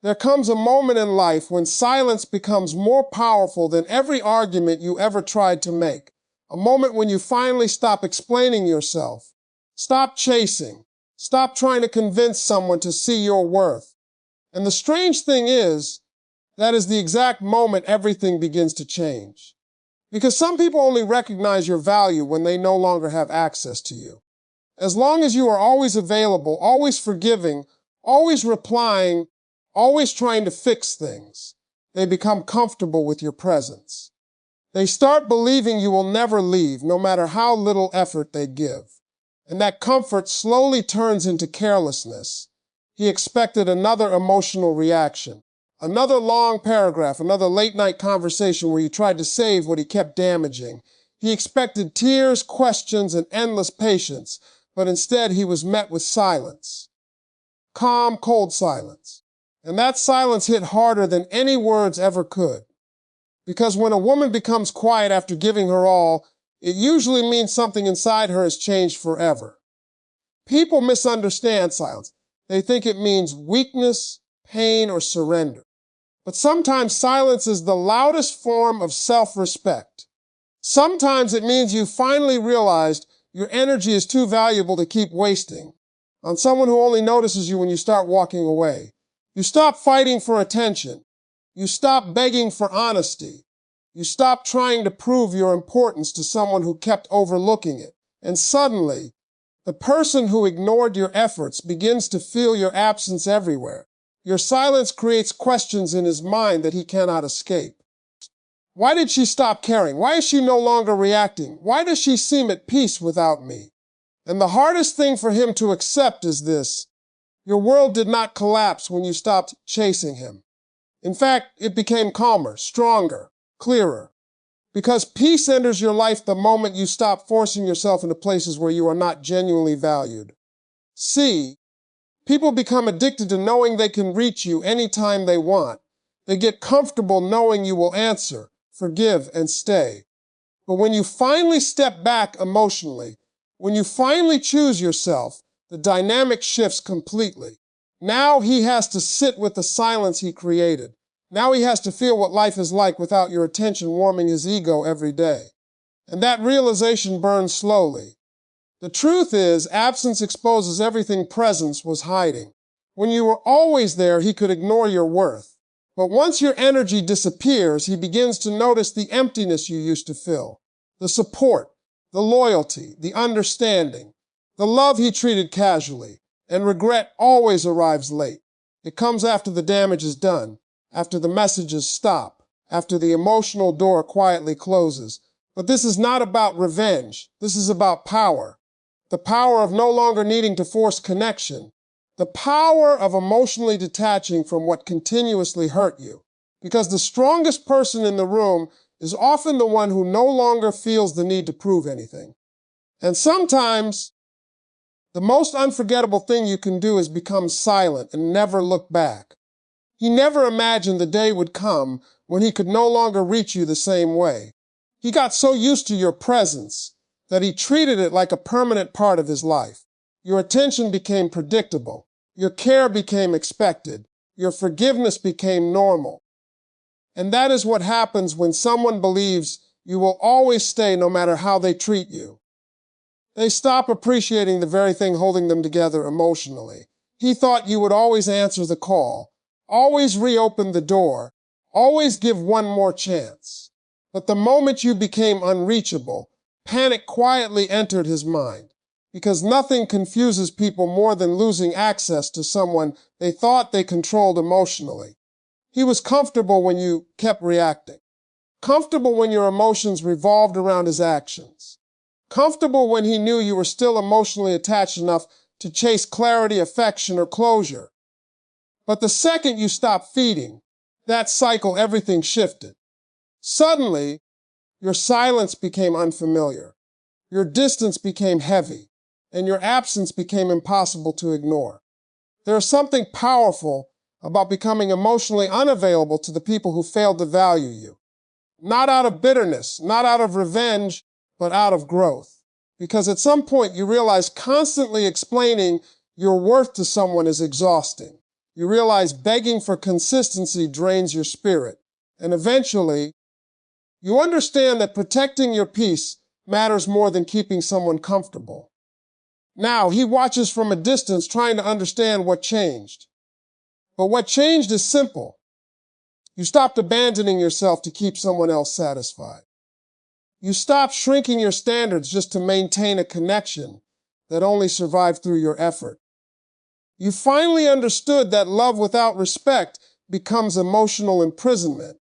There comes a moment in life when silence becomes more powerful than every argument you ever tried to make. A moment when you finally stop explaining yourself, stop chasing, stop trying to convince someone to see your worth. And the strange thing is, that is the exact moment everything begins to change. Because some people only recognize your value when they no longer have access to you. As long as you are always available, always forgiving, always replying, always trying to fix things, they become comfortable with your presence. They start believing you will never leave, no matter how little effort they give. And that comfort slowly turns into carelessness. He expected another emotional reaction, another long paragraph, another late-night conversation where you tried to save what he kept damaging. He expected tears, questions, and endless patience, but instead he was met with silence. Calm, cold silence. And that silence hit harder than any words ever could. Because when a woman becomes quiet after giving her all, it usually means something inside her has changed forever. People misunderstand silence. They think it means weakness, pain, or surrender. But sometimes silence is the loudest form of self-respect. Sometimes it means you finally realized your energy is too valuable to keep wasting on someone who only notices you when you start walking away. You stop fighting for attention. You stop begging for honesty. You stop trying to prove your importance to someone who kept overlooking it. And suddenly, the person who ignored your efforts begins to feel your absence everywhere. Your silence creates questions in his mind that he cannot escape. Why did she stop caring? Why is she no longer reacting? Why does she seem at peace without me? And the hardest thing for him to accept is this: your world did not collapse when you stopped chasing him. In fact, it became calmer, stronger, clearer. Because peace enters your life the moment you stop forcing yourself into places where you are not genuinely valued. See, people become addicted to knowing they can reach you anytime they want. They get comfortable knowing you will answer, forgive, and stay. But when you finally step back emotionally, when you finally choose yourself, the dynamic shifts completely. Now he has to sit with the silence he created. Now he has to feel what life is like without your attention warming his ego every day. And that realization burns slowly. The truth is, absence exposes everything presence was hiding. When you were always there, he could ignore your worth. But once your energy disappears, he begins to notice the emptiness you used to fill, the support, the loyalty, the understanding, the love he treated casually. And regret always arrives late. It comes after the damage is done, after the messages stop, after the emotional door quietly closes. But this is not about revenge. This is about power. The power of no longer needing to force connection. The power of emotionally detaching from what continuously hurt you. Because the strongest person in the room is often the one who no longer feels the need to prove anything. And sometimes, the most unforgettable thing you can do is become silent and never look back. He never imagined the day would come when he could no longer reach you the same way. He got so used to your presence that he treated it like a permanent part of his life. Your attention became predictable. Your care became expected. Your forgiveness became normal. And that is what happens when someone believes you will always stay no matter how they treat you. They stop appreciating the very thing holding them together emotionally. He thought you would always answer the call, always reopen the door, always give one more chance. But the moment you became unreachable, panic quietly entered his mind, because nothing confuses people more than losing access to someone they thought they controlled emotionally. He was comfortable when you kept reacting, comfortable when your emotions revolved around his actions. Comfortable when he knew you were still emotionally attached enough to chase clarity, affection, or closure. But the second you stopped feeding that cycle, everything shifted. Suddenly, your silence became unfamiliar. Your distance became heavy, and your absence became impossible to ignore. There is something powerful about becoming emotionally unavailable to the people who failed to value you. Not out of bitterness, not out of revenge, but out of growth. Because at some point you realize constantly explaining your worth to someone is exhausting. You realize begging for consistency drains your spirit. And eventually, you understand that protecting your peace matters more than keeping someone comfortable. Now, he watches from a distance, trying to understand what changed. But what changed is simple. You stopped abandoning yourself to keep someone else satisfied. You stopped shrinking your standards just to maintain a connection that only survived through your effort. You finally understood that love without respect becomes emotional imprisonment.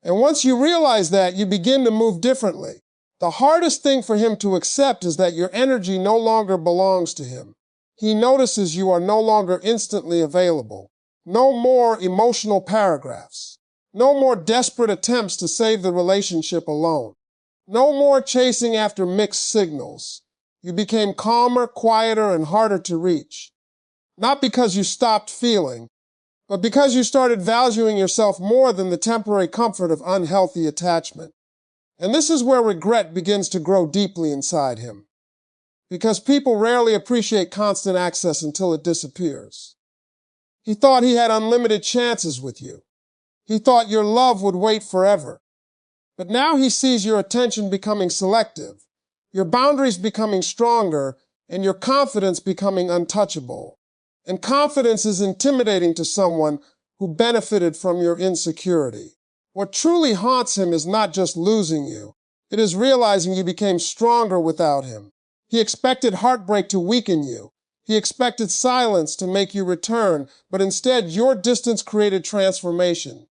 And once you realize that, you begin to move differently. The hardest thing for him to accept is that your energy no longer belongs to him. He notices you are no longer instantly available. No more emotional paragraphs. No more desperate attempts to save the relationship alone. No more chasing after mixed signals. You became calmer, quieter, and harder to reach. Not because you stopped feeling, but because you started valuing yourself more than the temporary comfort of unhealthy attachment. And this is where regret begins to grow deeply inside him. Because people rarely appreciate constant access until it disappears. He thought he had unlimited chances with you. He thought your love would wait forever. But now he sees your attention becoming selective, your boundaries becoming stronger, and your confidence becoming untouchable. And confidence is intimidating to someone who benefited from your insecurity. What truly haunts him is not just losing you. It is realizing you became stronger without him. He expected heartbreak to weaken you. He expected silence to make you return, but instead your distance created transformation.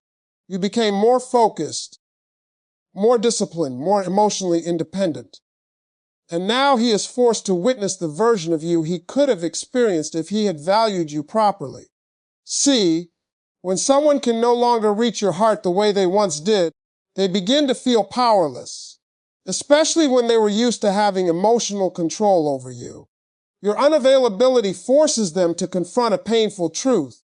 You became more focused, more disciplined, more emotionally independent. And now he is forced to witness the version of you he could have experienced if he had valued you properly. See, when someone can no longer reach your heart the way they once did, they begin to feel powerless, especially when they were used to having emotional control over you. Your unavailability forces them to confront a painful truth.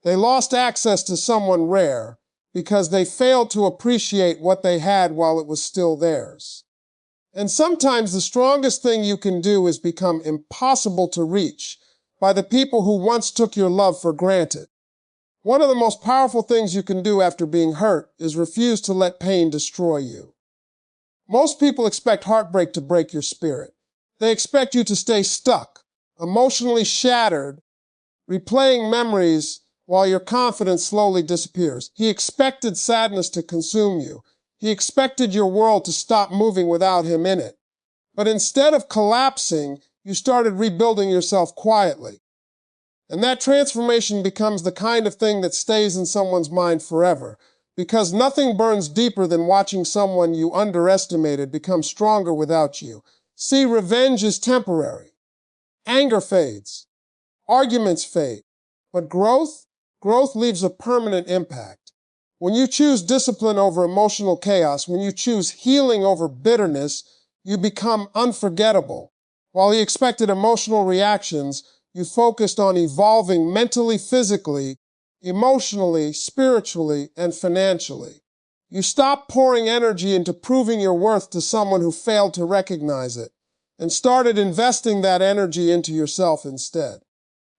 They lost access to someone rare because they failed to appreciate what they had while it was still theirs. And sometimes the strongest thing you can do is become impossible to reach by the people who once took your love for granted. One of the most powerful things you can do after being hurt is refuse to let pain destroy you. Most people expect heartbreak to break your spirit. They expect you to stay stuck, emotionally shattered, replaying memories while your confidence slowly disappears. He expected sadness to consume you. He expected your world to stop moving without him in it. But instead of collapsing, you started rebuilding yourself quietly. And that transformation becomes the kind of thing that stays in someone's mind forever, because nothing burns deeper than watching someone you underestimated become stronger without you. See, revenge is temporary. Anger fades. Arguments fade. But growth leaves a permanent impact. When you choose discipline over emotional chaos, when you choose healing over bitterness, you become unforgettable. While he expected emotional reactions, you focused on evolving mentally, physically, emotionally, spiritually, and financially. You stopped pouring energy into proving your worth to someone who failed to recognize it, and started investing that energy into yourself instead.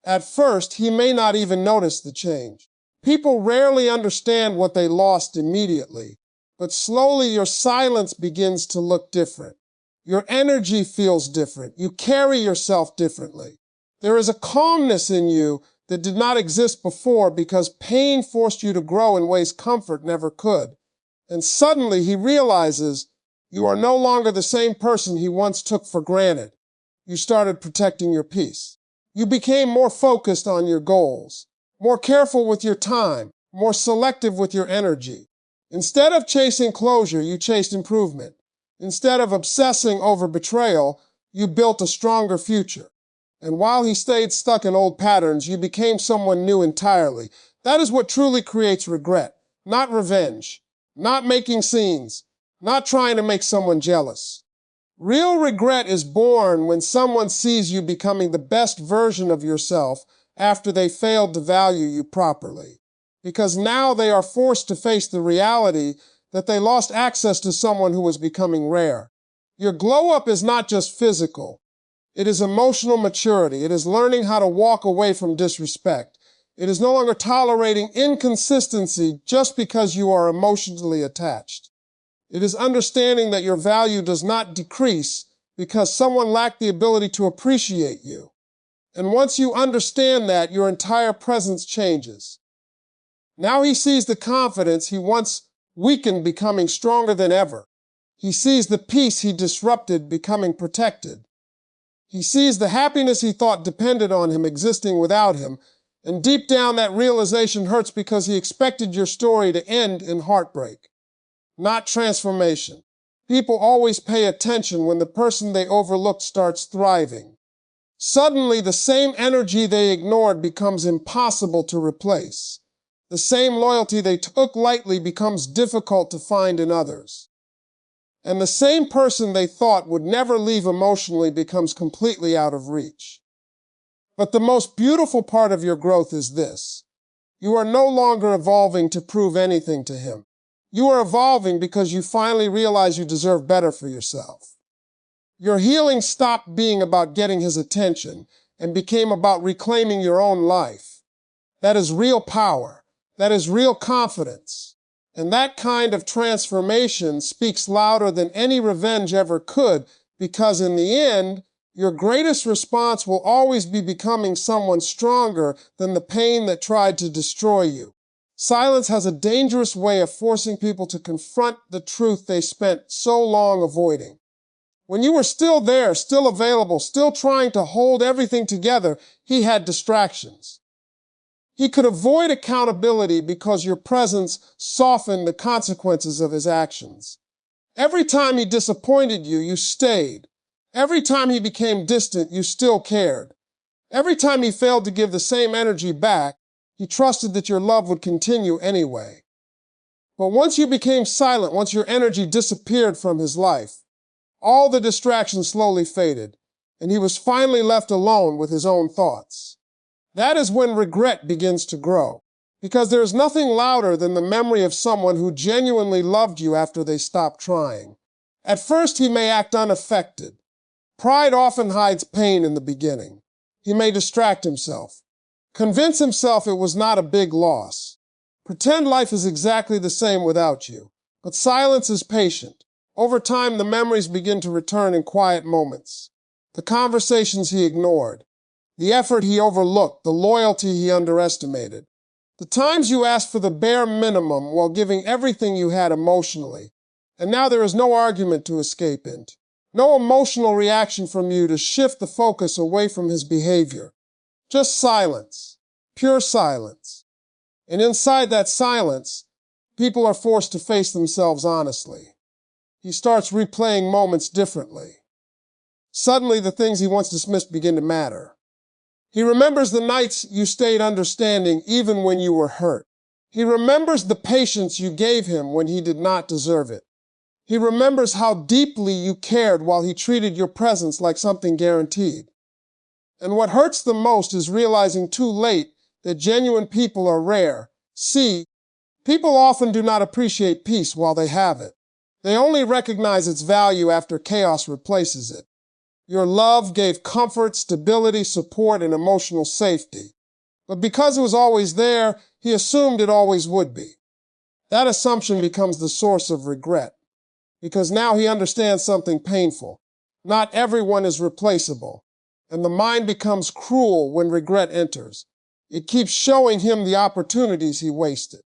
At first, he may not even notice the change. People rarely understand what they lost immediately, but slowly your silence begins to look different. Your energy feels different. You carry yourself differently. There is a calmness in you that did not exist before because pain forced you to grow in ways comfort never could. And suddenly he realizes you are no longer the same person he once took for granted. You started protecting your peace. You became more focused on your goals, more careful with your time, more selective with your energy. Instead of chasing closure, you chased improvement. Instead of obsessing over betrayal, you built a stronger future. And while he stayed stuck in old patterns, you became someone new entirely. That is what truly creates regret, not revenge, not making scenes, not trying to make someone jealous. Real regret is born when someone sees you becoming the best version of yourself after they failed to value you properly. Because now they are forced to face the reality that they lost access to someone who was becoming rare. Your glow up is not just physical. It is emotional maturity. It is learning how to walk away from disrespect. It is no longer tolerating inconsistency just because you are emotionally attached. It is understanding that your value does not decrease because someone lacked the ability to appreciate you. And once you understand that, your entire presence changes. Now he sees the confidence he once weakened becoming stronger than ever. He sees the peace he disrupted becoming protected. He sees the happiness he thought depended on him existing without him, and deep down that realization hurts because he expected your story to end in heartbreak, not transformation. People always pay attention when the person they overlooked starts thriving. Suddenly, the same energy they ignored becomes impossible to replace. The same loyalty they took lightly becomes difficult to find in others. And the same person they thought would never leave emotionally becomes completely out of reach. But the most beautiful part of your growth is this. You are no longer evolving to prove anything to him. You are evolving because you finally realize you deserve better for yourself. Your healing stopped being about getting his attention and became about reclaiming your own life. That is real power. That is real confidence. And that kind of transformation speaks louder than any revenge ever could, because in the end, your greatest response will always be becoming someone stronger than the pain that tried to destroy you. Silence has a dangerous way of forcing people to confront the truth they spent so long avoiding. When you were still there, still available, still trying to hold everything together, he had distractions. He could avoid accountability because your presence softened the consequences of his actions. Every time he disappointed you, you stayed. Every time he became distant, you still cared. Every time he failed to give the same energy back, he trusted that your love would continue anyway. But once you became silent, once your energy disappeared from his life, all the distractions slowly faded, and he was finally left alone with his own thoughts. That is when regret begins to grow, because there is nothing louder than the memory of someone who genuinely loved you after they stopped trying. At first, he may act unaffected. Pride often hides pain in the beginning. He may distract himself, convince himself it was not a big loss. Pretend life is exactly the same without you. But silence is patient. Over time, the memories begin to return in quiet moments. The conversations he ignored, the effort he overlooked, the loyalty he underestimated. The times you asked for the bare minimum while giving everything you had emotionally. And now there is no argument to escape into. No emotional reaction from you to shift the focus away from his behavior. Just silence. Pure silence. And inside that silence, people are forced to face themselves honestly. He starts replaying moments differently. Suddenly, the things he once dismissed begin to matter. He remembers the nights you stayed understanding even when you were hurt. He remembers the patience you gave him when he did not deserve it. He remembers how deeply you cared while he treated your presence like something guaranteed. And what hurts the most is realizing too late that genuine people are rare. See, people often do not appreciate peace while they have it. They only recognize its value after chaos replaces it. Your love gave comfort, stability, support, and emotional safety. But because it was always there, he assumed it always would be. That assumption becomes the source of regret, because now he understands something painful. Not everyone is replaceable, and the mind becomes cruel when regret enters. It keeps showing him the opportunities he wasted,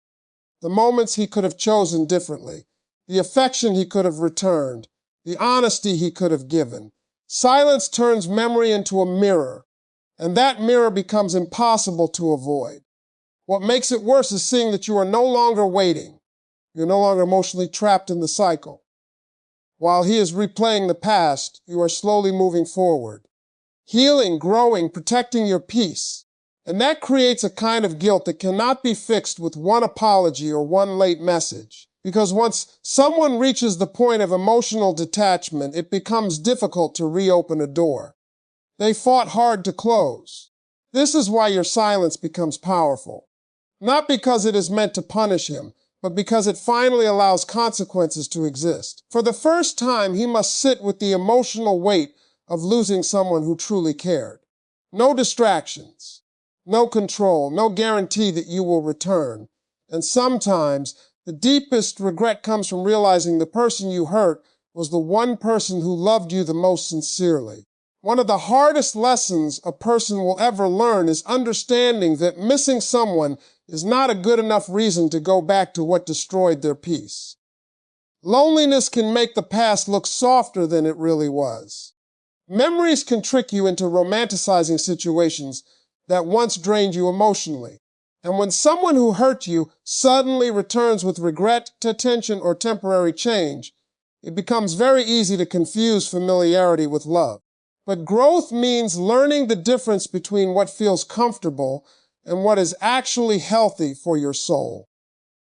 the moments he could have chosen differently, the affection he could have returned, the honesty he could have given. Silence turns memory into a mirror, and that mirror becomes impossible to avoid. What makes it worse is seeing that you are no longer waiting. You're no longer emotionally trapped in the cycle. While he is replaying the past, you are slowly moving forward, healing, growing, protecting your peace. And that creates a kind of guilt that cannot be fixed with one apology or one late message. Because once someone reaches the point of emotional detachment, it becomes difficult to reopen a door they fought hard to close. This is why your silence becomes powerful. Not because it is meant to punish him, but because it finally allows consequences to exist. For the first time, he must sit with the emotional weight of losing someone who truly cared. No distractions, no control, no guarantee that you will return. And sometimes the deepest regret comes from realizing the person you hurt was the one person who loved you the most sincerely. One of the hardest lessons a person will ever learn is understanding that missing someone is not a good enough reason to go back to what destroyed their peace. Loneliness can make the past look softer than it really was. Memories can trick you into romanticizing situations that once drained you emotionally. And when someone who hurt you suddenly returns with regret, attention, or temporary change, it becomes very easy to confuse familiarity with love. But growth means learning the difference between what feels comfortable and what is actually healthy for your soul.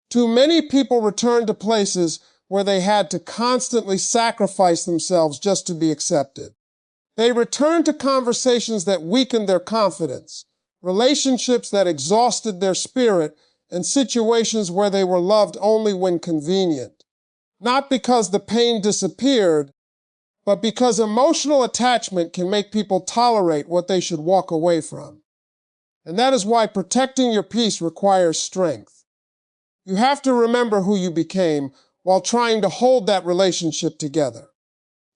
Too many people return to places where they had to constantly sacrifice themselves just to be accepted. They return to conversations that weakened their confidence, relationships that exhausted their spirit, and situations where they were loved only when convenient. Not because the pain disappeared, but because emotional attachment can make people tolerate what they should walk away from. And that is why protecting your peace requires strength. You have to remember who you became while trying to hold that relationship together.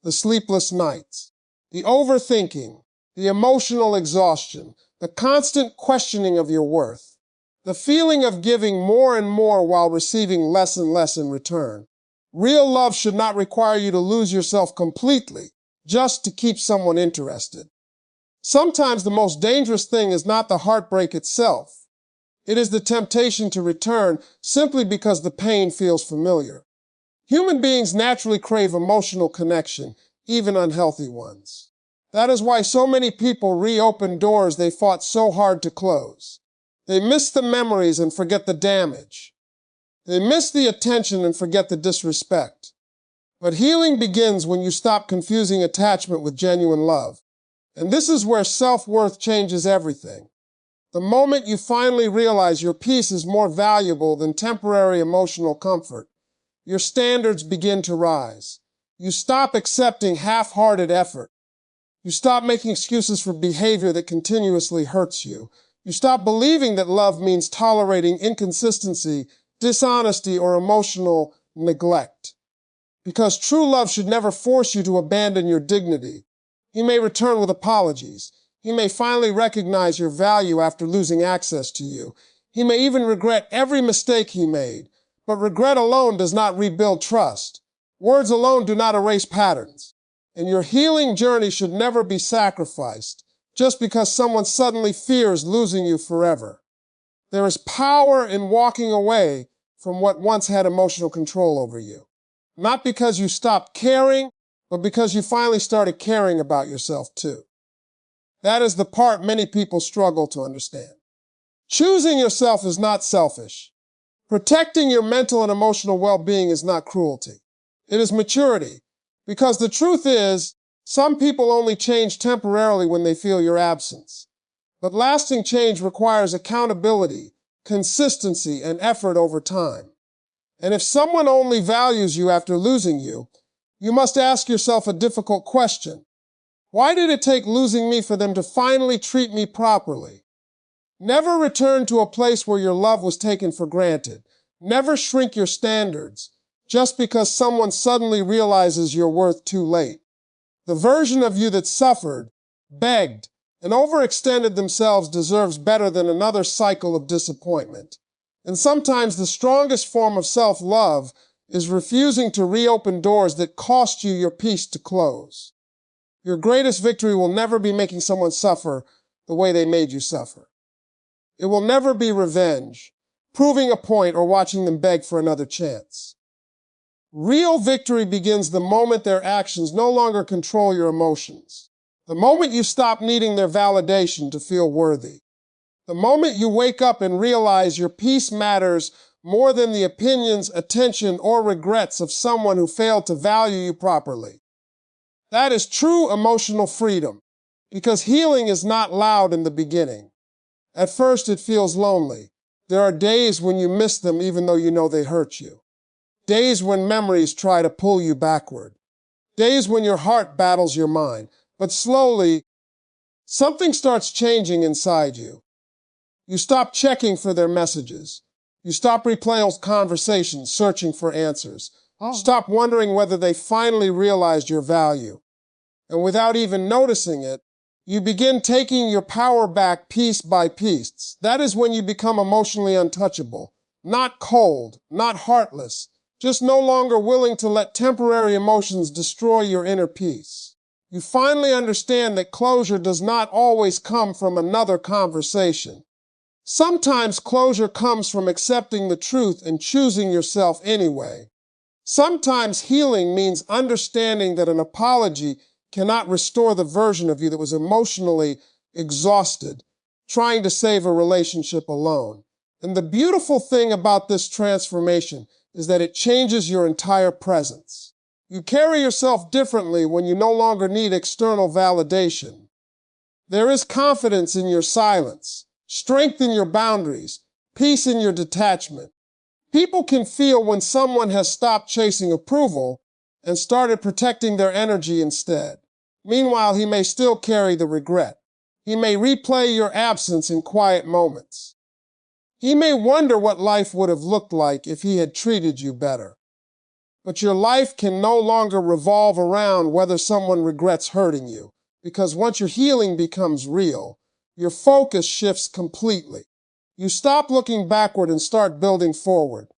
The sleepless nights, the overthinking, the emotional exhaustion, the constant questioning of your worth, the feeling of giving more and more while receiving less and less in return. Real love should not require you to lose yourself completely just to keep someone interested. Sometimes the most dangerous thing is not the heartbreak itself. It is the temptation to return simply because the pain feels familiar. Human beings naturally crave emotional connection, even unhealthy ones. That is why so many people reopen doors they fought so hard to close. They miss the memories and forget the damage. They miss the attention and forget the disrespect. But healing begins when you stop confusing attachment with genuine love. And this is where self-worth changes everything. The moment you finally realize your peace is more valuable than temporary emotional comfort, your standards begin to rise. You stop accepting half-hearted effort. You stop making excuses for behavior that continuously hurts you. You stop believing that love means tolerating inconsistency, dishonesty, or emotional neglect. Because true love should never force you to abandon your dignity. He may return with apologies. He may finally recognize your value after losing access to you. He may even regret every mistake he made. But regret alone does not rebuild trust. Words alone do not erase patterns. And your healing journey should never be sacrificed just because someone suddenly fears losing you forever. There is power in walking away from what once had emotional control over you. Not because you stopped caring, but because you finally started caring about yourself too. That is the part many people struggle to understand. Choosing yourself is not selfish. Protecting your mental and emotional well-being is not cruelty. It is maturity. Because the truth is, some people only change temporarily when they feel your absence. But lasting change requires accountability, consistency, and effort over time. And if someone only values you after losing you, you must ask yourself a difficult question. Why did it take losing me for them to finally treat me properly? Never return to a place where your love was taken for granted. Never shrink your standards just because someone suddenly realizes your worth too late. The version of you that suffered, begged, and overextended themselves deserves better than another cycle of disappointment. And sometimes the strongest form of self-love is refusing to reopen doors that cost you your peace to close. Your greatest victory will never be making someone suffer the way they made you suffer. It will never be revenge, proving a point, or watching them beg for another chance. Real victory begins the moment their actions no longer control your emotions. The moment you stop needing their validation to feel worthy. The moment you wake up and realize your peace matters more than the opinions, attention, or regrets of someone who failed to value you properly. That is true emotional freedom, because healing is not loud in the beginning. At first, it feels lonely. There are days when you miss them even though you know they hurt you. Days when memories try to pull you backward. Days when your heart battles your mind. But slowly, something starts changing inside you. You stop checking for their messages. You stop replaying conversations, searching for answers. Stop wondering whether they finally realized your value. And without even noticing it, you begin taking your power back piece by piece. That is when you become emotionally untouchable. Not cold, not heartless, just no longer willing to let temporary emotions destroy your inner peace. You finally understand that closure does not always come from another conversation. Sometimes closure comes from accepting the truth and choosing yourself anyway. Sometimes healing means understanding that an apology cannot restore the version of you that was emotionally exhausted, trying to save a relationship alone. And the beautiful thing about this transformation is that it changes your entire presence. You carry yourself differently when you no longer need external validation. There is confidence in your silence, strength in your boundaries, peace in your detachment. People can feel when someone has stopped chasing approval and started protecting their energy instead. Meanwhile, he may still carry the regret. He may replay your absence in quiet moments. He may wonder what life would have looked like if he had treated you better. But your life can no longer revolve around whether someone regrets hurting you, because once your healing becomes real, your focus shifts completely. You stop looking backward and start building forward.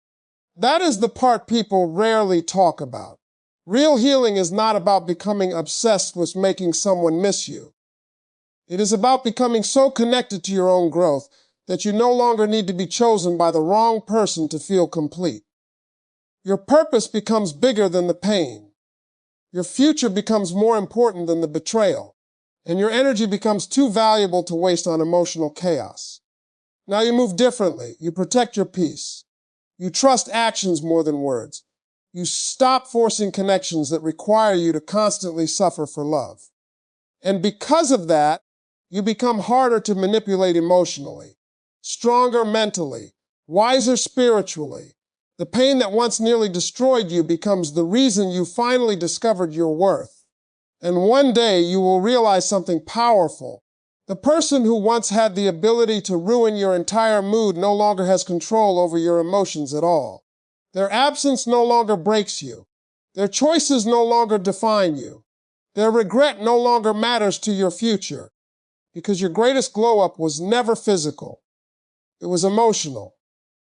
That is the part people rarely talk about. Real healing is not about becoming obsessed with making someone miss you. It is about becoming so connected to your own growth that you no longer need to be chosen by the wrong person to feel complete. Your purpose becomes bigger than the pain. Your future becomes more important than the betrayal. And your energy becomes too valuable to waste on emotional chaos. Now you move differently. You protect your peace. You trust actions more than words. You stop forcing connections that require you to constantly suffer for love. And because of that, you become harder to manipulate emotionally, stronger mentally, wiser spiritually. The pain that once nearly destroyed you becomes the reason you finally discovered your worth. And one day you will realize something powerful. The person who once had the ability to ruin your entire mood no longer has control over your emotions at all. Their absence no longer breaks you. Their choices no longer define you. Their regret no longer matters to your future, because your greatest glow-up was never physical. It was emotional.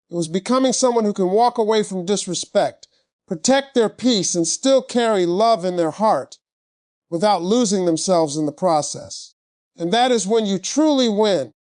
It was becoming someone who can walk away from disrespect, protect their peace, and still carry love in their heart without losing themselves in the process. And that is when you truly win.